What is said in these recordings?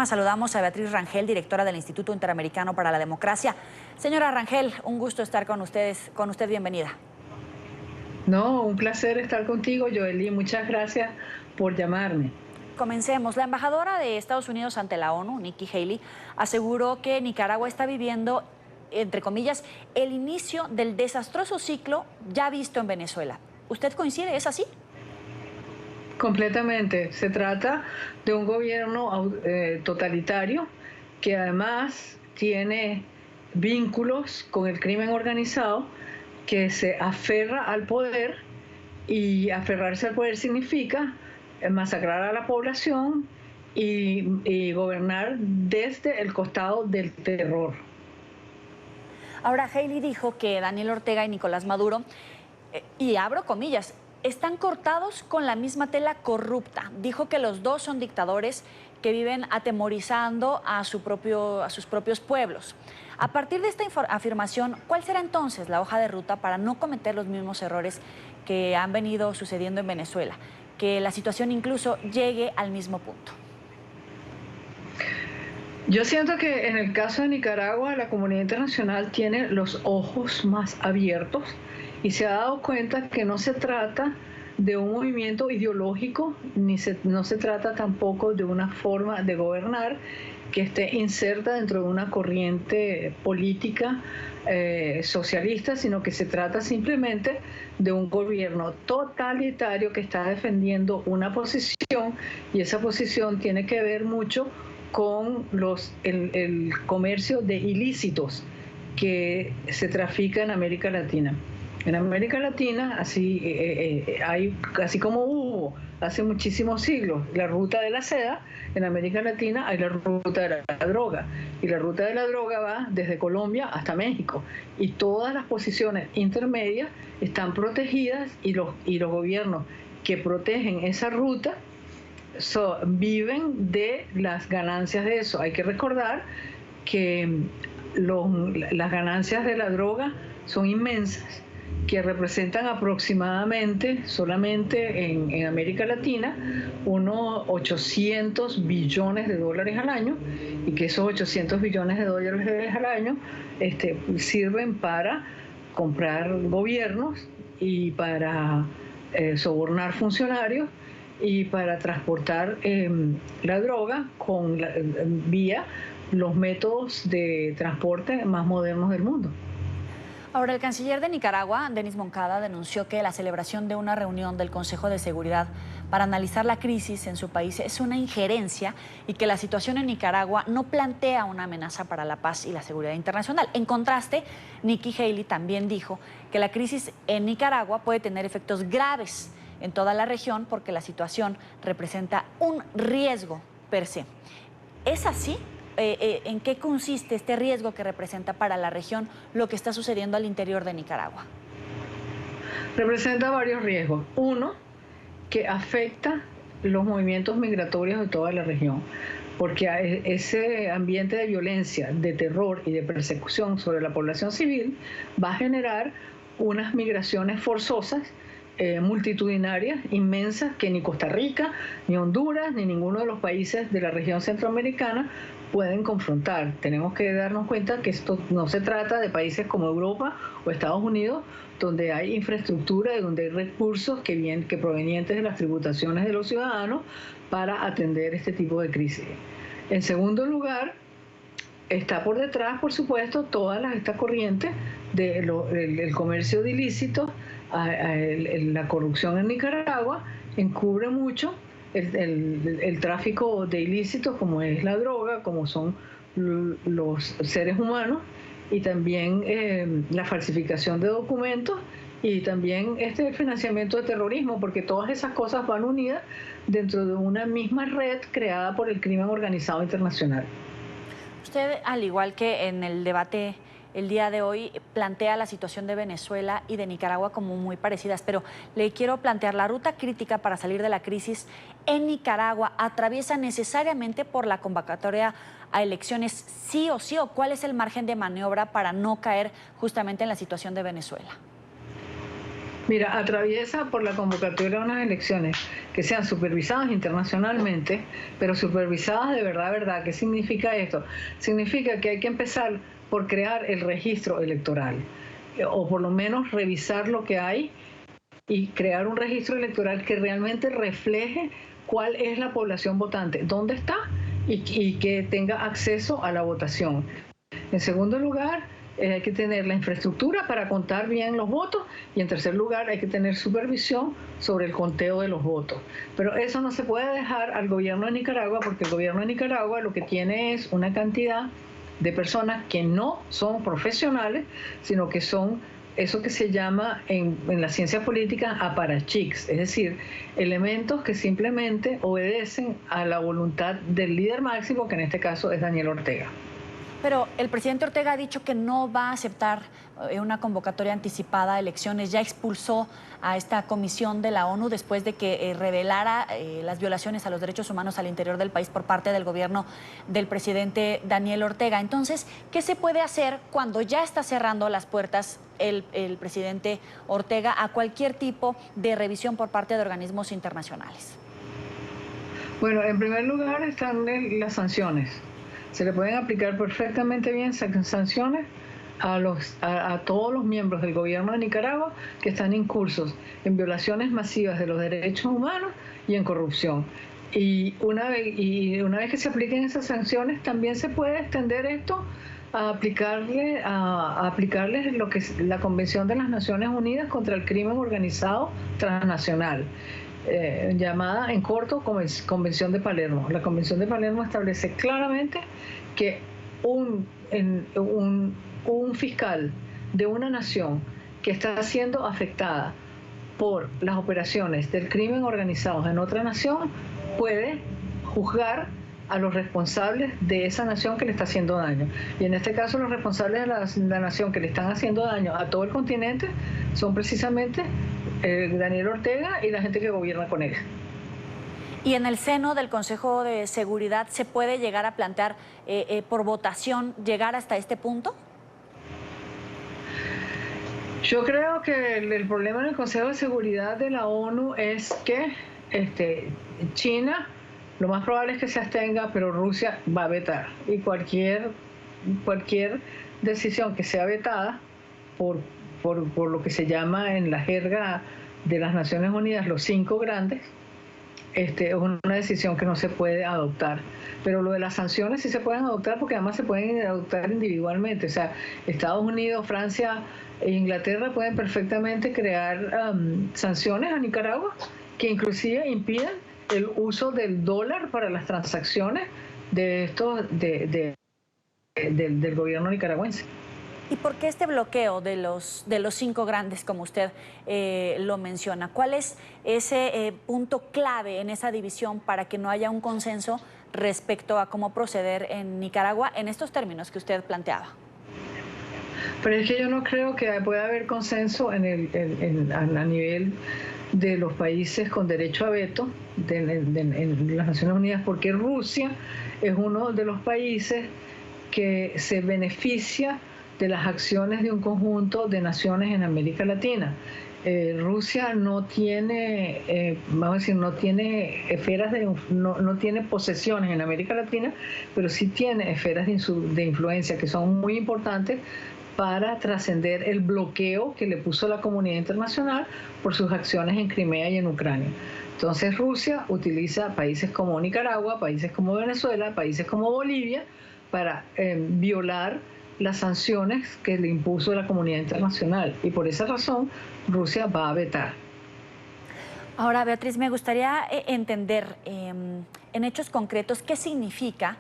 Saludamos a Beatriz Rangel, directora del Instituto Interamericano para la Democracia. Señora Rangel, un gusto estar con ustedes. Con usted, bienvenida. No, un placer estar contigo, Joely. Muchas gracias por llamarme. Comencemos. La embajadora de Estados Unidos ante la ONU, Nikki Haley, aseguró que Nicaragua está viviendo, entre comillas, el inicio del desastroso ciclo ya visto en Venezuela. ¿Usted coincide? ¿Es así? Completamente. Se trata de un gobierno totalitario que además tiene vínculos con el crimen organizado, que se aferra al poder, y aferrarse al poder significa masacrar a la población y gobernar desde el costado del terror. Ahora, Haley dijo que Daniel Ortega y Nicolás Maduro, y abro comillas, están cortados con la misma tela corrupta. Dijo que los dos son dictadores que viven atemorizando a sus propios pueblos. A partir de esta afirmación, ¿cuál será entonces la hoja de ruta para no cometer los mismos errores que han venido sucediendo en Venezuela? Que la situación incluso llegue al mismo punto. Yo siento que en el caso de Nicaragua, la comunidad internacional tiene los ojos más abiertos y se ha dado cuenta que no se trata de un movimiento ideológico, no se trata tampoco de una forma de gobernar que esté inserta dentro de una corriente política socialista, sino que se trata simplemente de un gobierno totalitario que está defendiendo una posición, y esa posición tiene que ver mucho con el comercio de ilícitos que se trafica en América Latina. En América Latina, así como hubo hace muchísimos siglos la ruta de la seda, en América Latina hay la ruta de la droga. Y la ruta de la droga va desde Colombia hasta México. Y todas las posiciones intermedias están protegidas, y los gobiernos que protegen esa ruta viven de las ganancias de eso. Hay que recordar que las ganancias de la droga son inmensas, que representan aproximadamente, solamente en América Latina, unos 800 billones de dólares al año, y que esos 800 billones de dólares al año sirven para comprar gobiernos y para sobornar funcionarios y para transportar la droga vía los métodos de transporte más modernos del mundo. Ahora, el canciller de Nicaragua, Denis Moncada, denunció que la celebración de una reunión del Consejo de Seguridad para analizar la crisis en su país es una injerencia y que la situación en Nicaragua no plantea una amenaza para la paz y la seguridad internacional. En contraste, Nikki Haley también dijo que la crisis en Nicaragua puede tener efectos graves en toda la región porque la situación representa un riesgo per se. ¿Es así? ¿En qué consiste este riesgo que representa para la región lo que está sucediendo al interior de Nicaragua? Representa varios riesgos. Uno, que afecta los movimientos migratorios de toda la región, porque ese ambiente de violencia, de terror y de persecución sobre la población civil va a generar unas migraciones forzosas, multitudinarias, inmensas, que ni Costa Rica, ni Honduras, ni ninguno de los países de la región centroamericana pueden confrontar. Tenemos que darnos cuenta que esto no se trata de países como Europa o Estados Unidos, donde hay infraestructura y donde hay recursos que provenientes de las tributaciones de los ciudadanos para atender este tipo de crisis. En segundo lugar, está por detrás, por supuesto, toda esta corriente del comercio de ilícitos. La corrupción en Nicaragua encubre mucho el tráfico de ilícitos, como es la droga, como son los seres humanos, y también la falsificación de documentos, y también el financiamiento de terrorismo, porque todas esas cosas van unidas dentro de una misma red creada por el crimen organizado internacional. Usted, al igual que en el debate el día de hoy, plantea la situación de Venezuela y de Nicaragua como muy parecidas, pero le quiero plantear: la ruta crítica para salir de la crisis en Nicaragua atraviesa necesariamente por la convocatoria a elecciones sí o sí, o cuál es el margen de maniobra para no caer justamente en la situación de Venezuela. Mira, atraviesa por la convocatoria de unas elecciones que sean supervisadas internacionalmente, pero supervisadas de verdad, verdad. ¿Qué significa esto? Significa que hay que empezar por crear el registro electoral, o por lo menos revisar lo que hay y crear un registro electoral que realmente refleje cuál es la población votante, dónde está y que tenga acceso a la votación. En segundo lugar, hay que tener la infraestructura para contar bien los votos y en tercer lugar hay que tener supervisión sobre el conteo de los votos. Pero eso no se puede dejar al gobierno de Nicaragua porque el gobierno de Nicaragua lo que tiene es una cantidad de personas que no son profesionales, sino que son eso que se llama en la ciencia política aparachics, es decir, elementos que simplemente obedecen a la voluntad del líder máximo, que en este caso es Daniel Ortega. Pero el presidente Ortega ha dicho que no va a aceptar una convocatoria anticipada a elecciones. Ya expulsó a esta comisión de la ONU después de que revelara las violaciones a los derechos humanos al interior del país por parte del gobierno del presidente Daniel Ortega. Entonces, ¿qué se puede hacer cuando ya está cerrando las puertas el presidente Ortega a cualquier tipo de revisión por parte de organismos internacionales? Bueno, en primer lugar están las sanciones. Se le pueden aplicar perfectamente bien sanciones a todos los miembros del gobierno de Nicaragua que están incursos en violaciones masivas de los derechos humanos y en corrupción. Y una vez que se apliquen esas sanciones, también se puede extender esto a aplicarles lo que es la Convención de las Naciones Unidas contra el Crimen Organizado Transnacional, llamada en corto Convención de Palermo. La Convención de Palermo establece claramente que un fiscal de una nación que está siendo afectada por las operaciones del crimen organizado en otra nación puede juzgar a los responsables de esa nación que le está haciendo daño. Y en este caso los responsables de la nación que le están haciendo daño a todo el continente son precisamente Daniel Ortega y la gente que gobierna con él. ¿Y en el seno del Consejo de Seguridad se puede llegar a plantear por votación llegar hasta este punto? Yo creo que el problema en el Consejo de Seguridad de la ONU es que China lo más probable es que se abstenga, pero Rusia va a vetar. Y cualquier decisión que sea vetada por lo que se llama en la jerga de las Naciones Unidas los 5 grandes, es una decisión que no se puede adoptar. Pero lo de las sanciones sí se pueden adoptar porque además se pueden adoptar individualmente. O sea, Estados Unidos, Francia e Inglaterra pueden perfectamente crear sanciones a Nicaragua que inclusive impiden el uso del dólar para las transacciones del gobierno nicaragüense. ¿Y por qué este bloqueo de los 5 grandes, como usted lo menciona? ¿Cuál es ese punto clave en esa división para que no haya un consenso respecto a cómo proceder en Nicaragua en estos términos que usted planteaba? Pero es que yo no creo que pueda haber consenso a nivel de los países con derecho a veto en las Naciones Unidas, porque Rusia es uno de los países que se beneficia de las acciones de un conjunto de naciones en América Latina. Rusia no tiene, vamos a decir, no tiene esferas no tiene posesiones en América Latina, pero sí tiene esferas de influencia que son muy importantes para trascender el bloqueo que le puso la comunidad internacional por sus acciones en Crimea y en Ucrania. Entonces Rusia utiliza países como Nicaragua, países como Venezuela, países como Bolivia para violar las sanciones que le impuso la comunidad internacional, y por esa razón Rusia va a vetar. Ahora, Beatriz, me gustaría entender en hechos concretos qué significa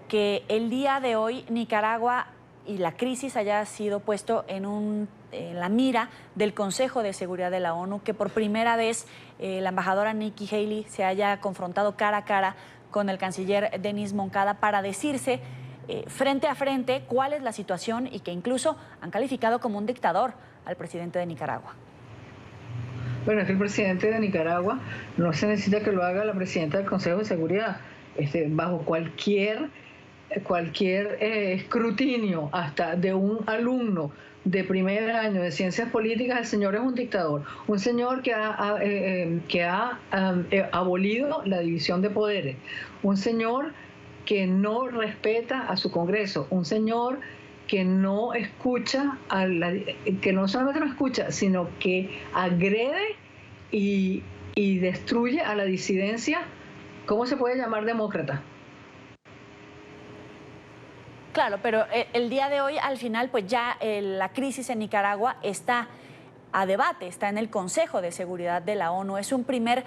que el día de hoy Nicaragua y la crisis haya sido puesto en la mira del Consejo de Seguridad de la ONU, que por primera vez la embajadora Nikki Haley se haya confrontado cara a cara con el canciller Denis Moncada para decirse frente a frente cuál es la situación, y que incluso han calificado como un dictador al presidente de Nicaragua. Bueno, es que el presidente de Nicaragua no se necesita que lo haga la presidenta del Consejo de Seguridad. Bajo cualquier escrutinio, hasta de un alumno de primer año de ciencias políticas, el señor es un dictador, un señor que ha abolido la división de poderes, un señor que no respeta a su Congreso, un señor que no escucha, que no solamente no escucha, sino que agrede y destruye a la disidencia. ¿Cómo se puede llamar demócrata? Claro, pero el día de hoy, al final, pues ya la crisis en Nicaragua está a debate, está en el Consejo de Seguridad de la ONU. Es un primer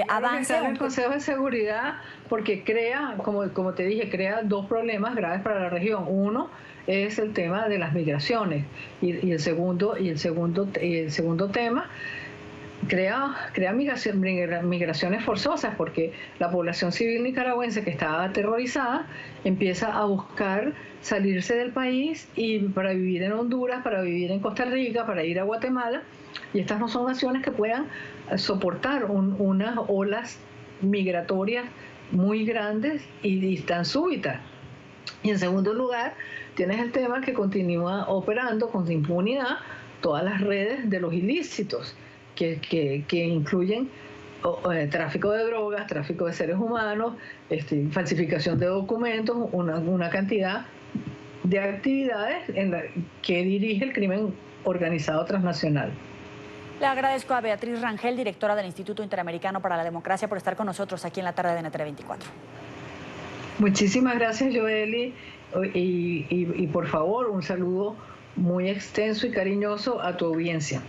avance. Está en el Consejo de Seguridad porque crea, como te dije, crea dos problemas graves para la región. Uno es el tema de las migraciones y el segundo tema crea migraciones forzosas, porque la población civil nicaragüense que está aterrorizada empieza a buscar salirse del país y para vivir en Honduras, para vivir en Costa Rica, para ir a Guatemala, y estas no son naciones que puedan soportar unas olas migratorias muy grandes y tan súbitas. Y en segundo lugar, tienes el tema que continúa operando con impunidad todas las redes de los ilícitos, que incluyen tráfico de drogas, tráfico de seres humanos, falsificación de documentos, una cantidad de actividades que dirige el crimen organizado transnacional. Le agradezco a Beatriz Rangel, directora del Instituto Interamericano para la Democracia, por estar con nosotros aquí en la tarde de NTN 24. Muchísimas gracias, Joely, y por favor, un saludo muy extenso y cariñoso a tu audiencia.